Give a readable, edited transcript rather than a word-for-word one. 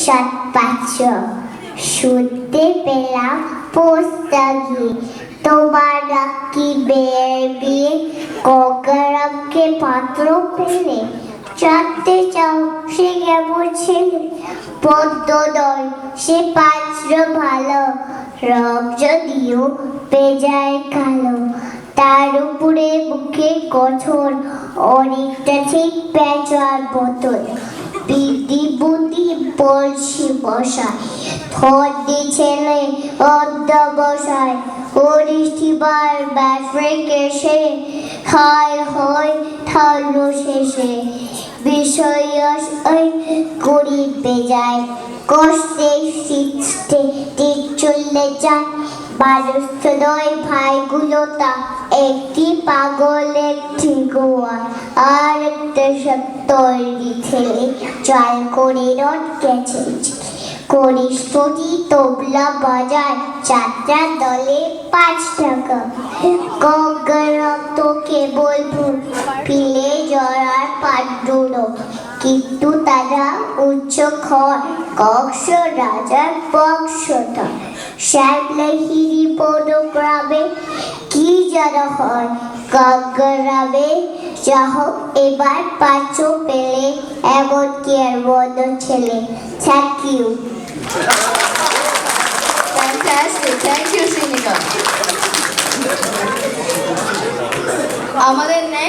সাত পাচ্ছ শুনতে পেলাম পোস্তাগি তোমার নাকি বের বিয়ে গঙ্গারামকে পাত্র পেলে জানতে চাও সে কেমন ছেলে পদ্ম নয় সে পাত্র ভালো রং যদিও বেজায় কালো তার উপরে মুখে গঠন অনেকটা ঠিক পেঁচার বোতল বিধি বুদ্ধি বলছি বসায় ধন্যি ছেলে অন্ধ বসায় অনিষ্ঠিবার ব্যাট্রিকে সে হায় হয় থাকলো শেষে বিষয় গরিবে যায় কষ্টে শীতে দিন চললে যায় মানুষ তো নয় ভাইগুলো তা একটি পাগল একটি গোয়া আর একটা সব তৈরি ছেলে চাল করে রট গেছে করিস প্রতি তবলা বাজায় যাত্রা দলে 5 টাকা গঙ্গারাম তোকে বলবো পিলে জড়ার পাণ্ডুলো কিন্তু তারা উচ্চ খড় কক্ষ রাজার বংশধর শ্যামলাহিরি বনগ্রামে কি যেন হয় গঙ্গারামে যা হোক এবার পাচ্ছ পেলে এমন কি আর বড় ছেলে thank you Fantastic. Thank you, Sinika. আমাদের নেক্সট